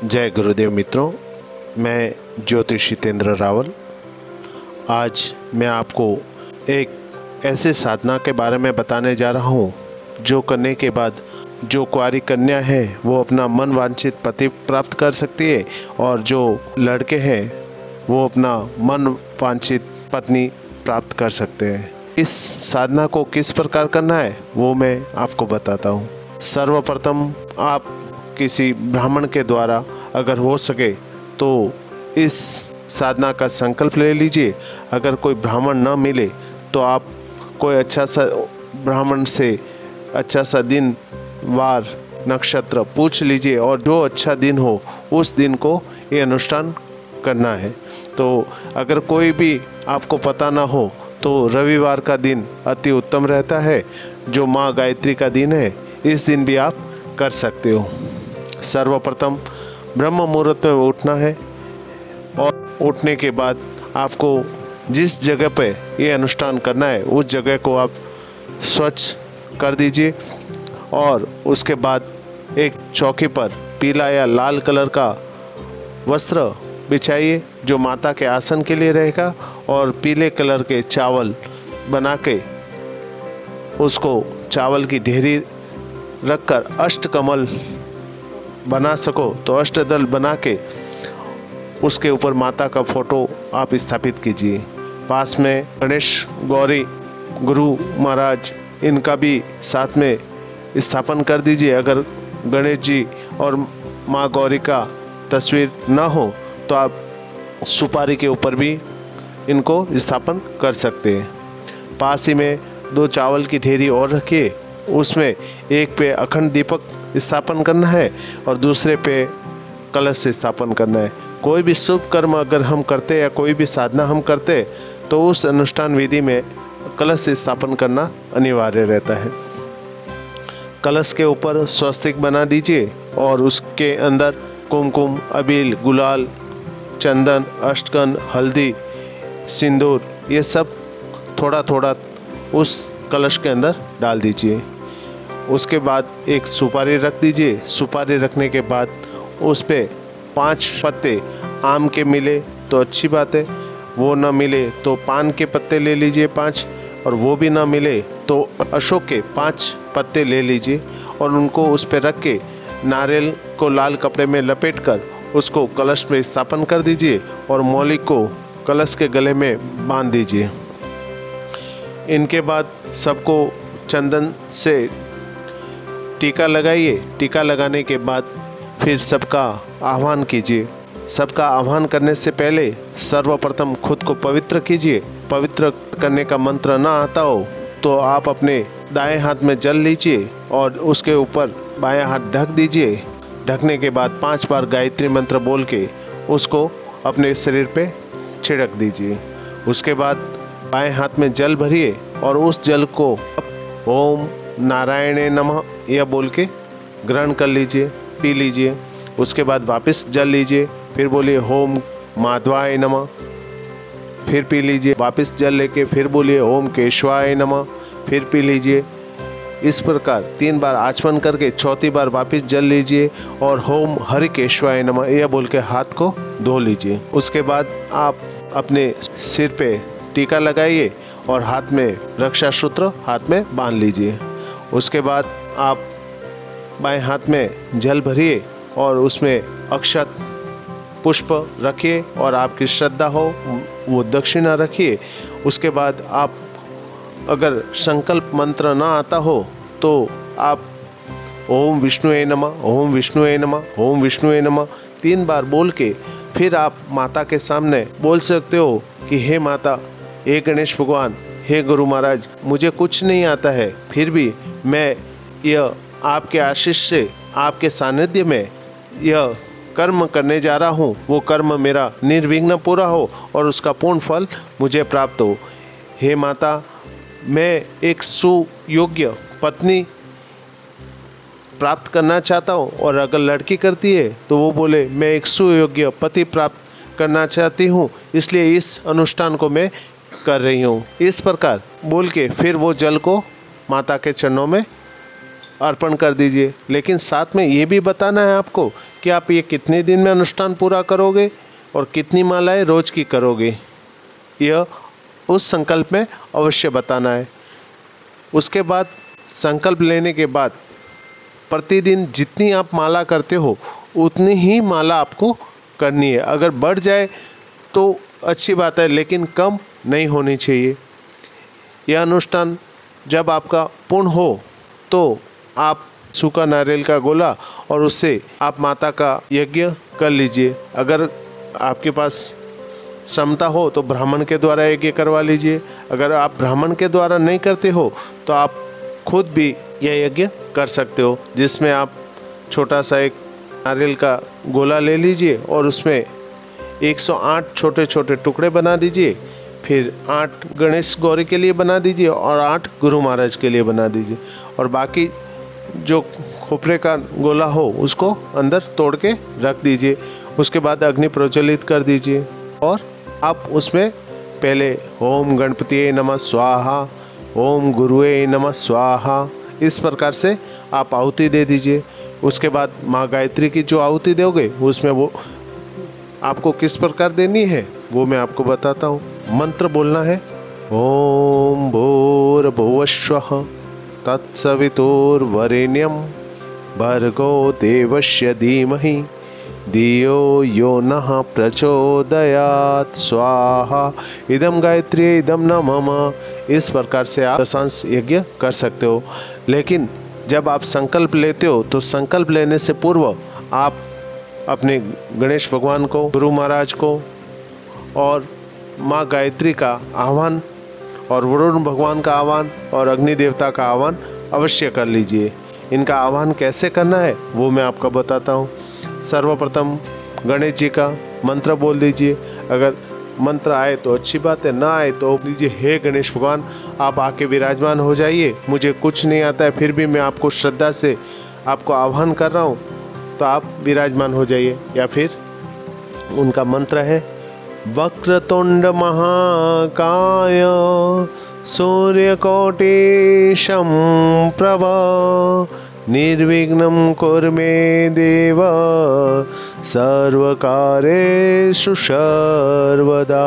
जय गुरुदेव मित्रों, मैं ज्योतिषितेंद्र रावल। आज मैं आपको एक ऐसे साधना के बारे में बताने जा रहा हूँ जो करने के बाद जो कुंवारी कन्या है वो अपना मन वांछित पति प्राप्त कर सकती है और जो लड़के हैं वो अपना मन वांछित पत्नी प्राप्त कर सकते हैं। इस साधना को किस प्रकार करना है वो मैं आपको बताता हूँ। सर्वप्रथम आप किसी ब्राह्मण के द्वारा अगर हो सके तो इस साधना का संकल्प ले लीजिए। अगर कोई ब्राह्मण न मिले तो आप कोई अच्छा सा ब्राह्मण से अच्छा सा दिन वार नक्षत्र पूछ लीजिए और जो अच्छा दिन हो उस दिन को ये अनुष्ठान करना है। तो अगर कोई भी आपको पता ना हो तो रविवार का दिन अति उत्तम रहता है, जो माँ गायत्री का दिन है। इस दिन भी आप कर सकते हो। सर्वप्रथम ब्रह्म मुहूर्त में उठना है और उठने के बाद आपको जिस जगह पे ये अनुष्ठान करना है उस जगह को आप स्वच्छ कर दीजिए और उसके बाद एक चौकी पर पीला या लाल कलर का वस्त्र बिछाइए जो माता के आसन के लिए रहेगा और पीले कलर के चावल बना के उसको चावल की ढेरी रखकर अष्टकमल बना सको तो अष्टदल बना के उसके ऊपर माता का फोटो आप स्थापित कीजिए। पास में गणेश गौरी गुरु महाराज इनका भी साथ में स्थापन कर दीजिए। अगर गणेश जी और माँ गौरी का तस्वीर ना हो तो आप सुपारी के ऊपर भी इनको स्थापन कर सकते हैं। पास ही में 2 चावल की ढेरी और रखिए, उसमें एक पे अखंड दीपक स्थापन करना है और दूसरे पे कलश स्थापन करना है। कोई भी शुभ कर्म अगर हम करते या कोई भी साधना हम करते तो उस अनुष्ठान विधि में कलश स्थापन करना अनिवार्य रहता है। कलश के ऊपर स्वस्तिक बना दीजिए और उसके अंदर कुमकुम, अबील, गुलाल, चंदन, अष्टगंध, हल्दी, सिंदूर ये सब थोड़ा थोड़ा उस कलश के अंदर डाल दीजिए। उसके बाद एक सुपारी रख दीजिए। सुपारी रखने के बाद उस पे 5 पत्ते आम के मिले तो अच्छी बात है, वो ना मिले तो पान के पत्ते ले लीजिए 5, और वो भी ना मिले तो अशोक के 5 पत्ते ले लीजिए और उनको उस पे रख के नारियल को लाल कपड़े में लपेटकर उसको कलश में स्थापन कर दीजिए और मौली को कलश के गले में बांध दीजिए। इनके बाद सबको चंदन से टीका लगाइए। टीका लगाने के बाद फिर सबका आह्वान कीजिए। सबका आह्वान करने से पहले सर्वप्रथम खुद को पवित्र कीजिए। पवित्र करने का मंत्र ना आता हो तो आप अपने दाएं हाथ में जल लीजिए और उसके ऊपर बायां हाथ ढक दीजिए। ढकने के बाद 5 बार गायत्री मंत्र बोल के उसको अपने शरीर पे छिड़क दीजिए। उसके बाद बाएं हाथ में जल भरिए और उस जल को ओम नारायणे नमः यह बोल के ग्रहण कर लीजिए, पी लीजिए। उसके बाद वापस जल लीजिए, फिर बोलिए ओम माधवाय नमः, फिर पी लीजिए। वापस जल लेके फिर बोलिए ओम केशवाय नमः, फिर पी लीजिए। इस प्रकार 3 बार आचमन करके चौथी बार वापस जल लीजिए और ओम हरि केशवाय नमः यह बोल के हाथ को धो लीजिए। उसके बाद आप अपने सिर पे टीका लगाइए और हाथ में रक्षा सूत्र हाथ में बांध लीजिए। उसके बाद आप बाएं हाथ में जल भरिए और उसमें अक्षत पुष्प रखिए और आपकी श्रद्धा हो वो दक्षिणा रखिए। उसके बाद आप अगर संकल्प मंत्र ना आता हो तो आप ओम विष्णुवे नमः, ओम विष्णुवे नमः, ओम विष्णुवे नमः 3 बार बोल के फिर आप माता के सामने बोल सकते हो कि हे माता, हे गणेश भगवान, हे गुरु महाराज, मुझे कुछ नहीं आता है, फिर भी मैं यह आपके आशीष से आपके सानिध्य में यह कर्म करने जा रहा हूँ। वो कर्म मेरा निर्विघ्न पूरा हो और उसका पूर्ण फल मुझे प्राप्त हो। हे माता, मैं एक सुयोग्य पत्नी प्राप्त करना चाहता हूँ और अगर लड़की करती है तो वो बोले मैं एक सुयोग्य पति प्राप्त करना चाहती हूँ, इसलिए इस अनुष्ठान को मैं कर रही हूँ। इस प्रकार बोल के फिर वो जल को माता के चरणों में अर्पण कर दीजिए। लेकिन साथ में ये भी बताना है आपको कि आप ये कितने दिन में अनुष्ठान पूरा करोगे और कितनी मालाएं रोज की करोगे, यह उस संकल्प में अवश्य बताना है। उसके बाद संकल्प लेने के बाद प्रतिदिन जितनी आप माला करते हो उतनी ही माला आपको करनी है। अगर बढ़ जाए तो अच्छी बात है, लेकिन कम नहीं होनी चाहिए। यह अनुष्ठान जब आपका पूर्ण हो तो आप सूखा नारियल का गोला और उससे आप माता का यज्ञ कर लीजिए। अगर आपके पास क्षमता हो तो ब्राह्मण के द्वारा यज्ञ करवा लीजिए। अगर आप ब्राह्मण के द्वारा नहीं करते हो तो आप खुद भी यह यज्ञ कर सकते हो, जिसमें आप छोटा सा एक नारियल का गोला ले लीजिए और उसमें 108 छोटे छोटे टुकड़े बना दीजिए। फिर 8 गणेश गौरी के लिए बना दीजिए और 8 गुरु महाराज के लिए बना दीजिए, और बाकी जो खोपरे का गोला हो उसको अंदर तोड़ के रख दीजिए। उसके बाद अग्नि प्रज्वलित कर दीजिए और आप उसमें पहले ओम गणपतिये नमः स्वाहा, ओम गुरुवे नमः स्वाहा, इस प्रकार से आप आहुति दे दीजिए। उसके बाद माँ गायत्री की जो आहुति दोगे उसमें वो आपको किस प्रकार देनी है वो मैं आपको बताता हूँ। मंत्र बोलना है ओम भूर्भुवस्वः तत्सवितुर्वरेण्यं भर्गो देवस्य धीमहि धियो यो नः प्रचोदयात् स्वाहा इदम गायत्री इदम न मम। इस प्रकार से आप दशांश यज्ञ कर सकते हो। लेकिन जब आप संकल्प लेते हो तो संकल्प लेने से पूर्व आप अपने गणेश भगवान को, गुरु महाराज को और माँ गायत्री का आह्वान और वरुण भगवान का आह्वान और अग्नि देवता का आह्वान अवश्य कर लीजिए। इनका आह्वान कैसे करना है वो मैं आपको बताता हूँ। सर्वप्रथम गणेश जी का मंत्र बोल दीजिए। अगर मंत्र आए तो अच्छी बात है, ना आए तो लीजिए हे गणेश भगवान आप आके विराजमान हो जाइए, मुझे कुछ नहीं आता है फिर भी मैं आपको श्रद्धा से आपको आह्वान कर रहा हूँ, तो आप विराजमान हो जाइए। या फिर उनका मंत्र है वक्रतुंड महाकाय सूर्यकोटि समप्रभा निर्विघ्नं कुरु मे देव सर्वकार्येषु सर्वदा।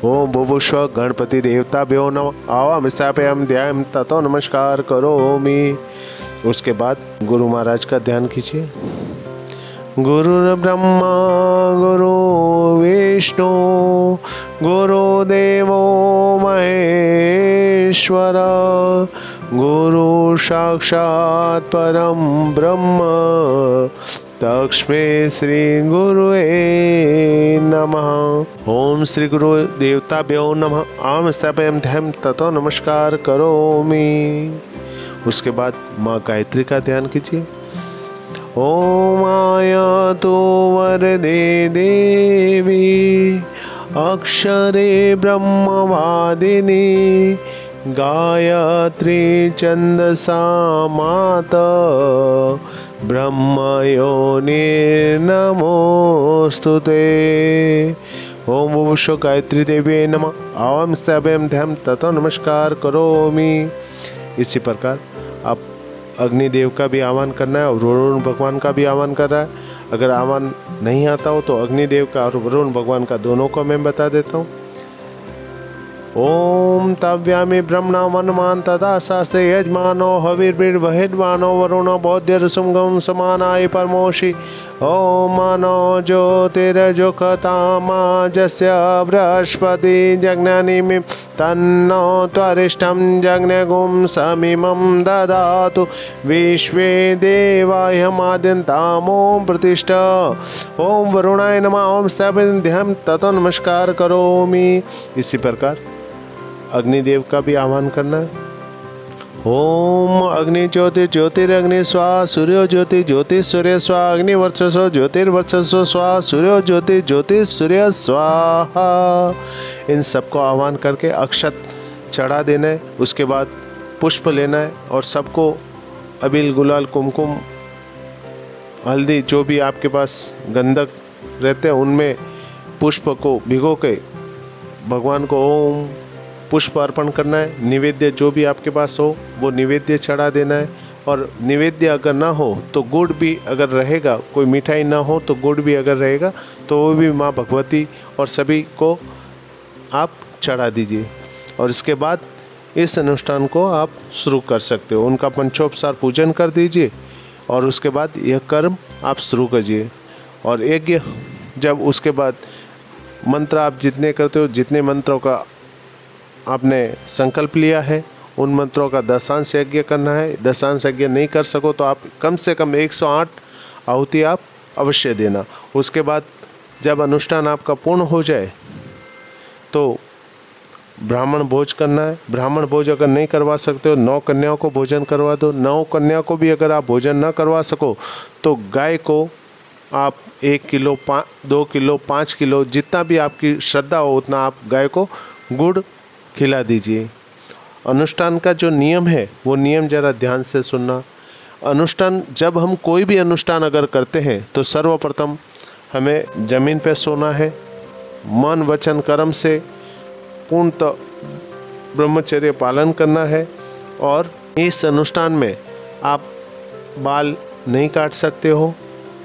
ओम बुभुस्व गणपति देवताभ्यो नमः आवाहयामि स्थापयामि ध्यायामि ततो नमस्कार करोमि। उसके बाद गुरु महाराज का ध्यान कीजिए। गुरुर्ब्रह्मा गुरु विष्णु गुरुदेवो महेश्वर गुरु साक्षात् परम ब्रह्म तस्मै श्री गुरुवे नमः। ओम श्री गुरु देवताभ्यो नमः आवाहयामि स्थापयामि ध्यायामि ततो नमस्कार करोमि। उसके बाद माँ गायत्री का ध्यान कीजिए। ओम आयातु वरदे देवी अक्षरे ब्रह्मवादिनी गायत्री छंदसा माता ब्रह्मयोनिर्नमोस्तुते। ओम बुभुस्व गायत्री देवी नमः आवाहयामि स्थापयामि ध्यायामि ततो नमस्कार करोमि। इसी प्रकार आप अग्निदेव का भी आह्वान करना है और वरुण भगवान का भी आह्वान करना है। अगर आह्वान नहीं आता हो तो अग्निदेव का और वरुण भगवान का दोनों को मैं बता देता हूँ। ओम तव्यामि ब्रह्मणा वनमान तथा शास्त्रे यजमानो हविर्भिर्वहिर्वाणो वरुणो बोध्य ऋसुंगम समानाय परमोषि। ओम मनो ज्योतिरजुखतामाजस्य बृहस्पति जज्ञानिमि तन्नो त्वरिष्ठं जज्ञगुं समिमं ददातु विश्वे देवाह्यमाद्यन्तामों प्रतिष्ठ। ओम वरुणाय नमः ओम स्थापयामि ध्यायामि ततो नमस्कार करोमि। इसी प्रकार अग्निदेव का भी आह्वान करना है। ओम अग्नि ज्योति ज्योतिरग्नि स्वाहा सूर्यो ज्योति ज्योति सूर्य स्वाहा अग्निवर्चस्व ज्योतिर्वर्चस्व स्वाहा सूर्यो ज्योति ज्योति सूर्य स्वाहा। इन सबको आह्वान करके अक्षत चढ़ा देना है। उसके बाद पुष्प लेना है और सबको अबील गुलाल कुमकुम हल्दी जो भी आपके पास गंधक रहते हैं उनमें पुष्प को भिगो के भगवान को ओम पुष्प अर्पण करना है। निवेद्य जो भी आपके पास हो वो निवेद्य चढ़ा देना है। और निवेद्य अगर ना हो तो गुड़ भी अगर रहेगा, कोई मिठाई ना हो तो गुड़ भी अगर रहेगा तो वो भी माँ भगवती और सभी को आप चढ़ा दीजिए। और इसके बाद इस अनुष्ठान को आप शुरू कर सकते हो। उनका पंचोपचार पूजन कर दीजिए और उसके बाद यह कर्म आप शुरू कीजिए। और यज्ञ जब उसके बाद मंत्र आप जितने करते हो, जितने मंत्रों का आपने संकल्प लिया है उन मंत्रों का दशांश यज्ञ करना है। दशांश यज्ञ नहीं कर सको तो आप कम से कम 108 आहुति आप अवश्य देना। उसके बाद जब अनुष्ठान आपका पूर्ण हो जाए तो ब्राह्मण भोज करना है। ब्राह्मण भोज अगर नहीं करवा सकते हो 9 कन्याओं को भोजन करवा दो। 9 कन्याओं को भी अगर आप भोजन ना करवा सको तो गाय को आप 1 किलो 2 किलो 5 किलो जितना भी आपकी श्रद्धा हो उतना आप गाय को गुड़ खिला दीजिए। अनुष्ठान का जो नियम है वो नियम ज़रा ध्यान से सुनना। अनुष्ठान जब हम कोई भी अनुष्ठान अगर करते हैं तो सर्वप्रथम हमें ज़मीन पे सोना है, मन वचन कर्म से पूर्णतः ब्रह्मचर्य पालन करना है। और इस अनुष्ठान में आप बाल नहीं काट सकते हो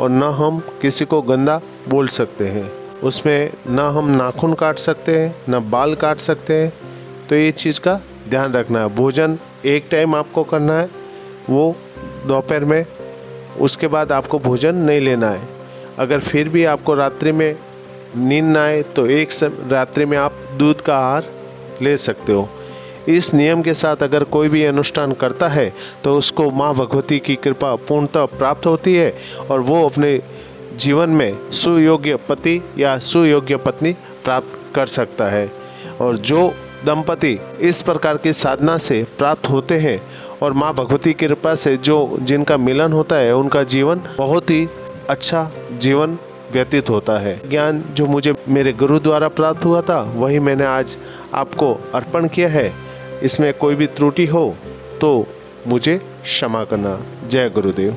और ना हम किसी को गंदा बोल सकते हैं। उसमें ना हम नाखून काट सकते हैं ना बाल काट सकते हैं। तो ये चीज़ का ध्यान रखना है। भोजन एक टाइम आपको करना है, वो दोपहर में। उसके बाद आपको भोजन नहीं लेना है। अगर फिर भी आपको रात्रि में नींद ना आए तो रात्रि में आप दूध का आहार ले सकते हो। इस नियम के साथ अगर कोई भी अनुष्ठान करता है तो उसको माँ भगवती की कृपा पूर्णतः प्राप्त होती है और वो अपने जीवन में सुयोग्य पति या सुयोग्य पत्नी प्राप्त कर सकता है। और जो दंपति इस प्रकार की साधना से प्राप्त होते हैं और माँ भगवती की कृपा से जिनका मिलन होता है उनका जीवन बहुत ही अच्छा जीवन व्यतीत होता है। ज्ञान जो मुझे मेरे गुरु द्वारा प्राप्त हुआ था वही मैंने आज आपको अर्पण किया है। इसमें कोई भी त्रुटि हो तो मुझे क्षमा करना। जय गुरुदेव।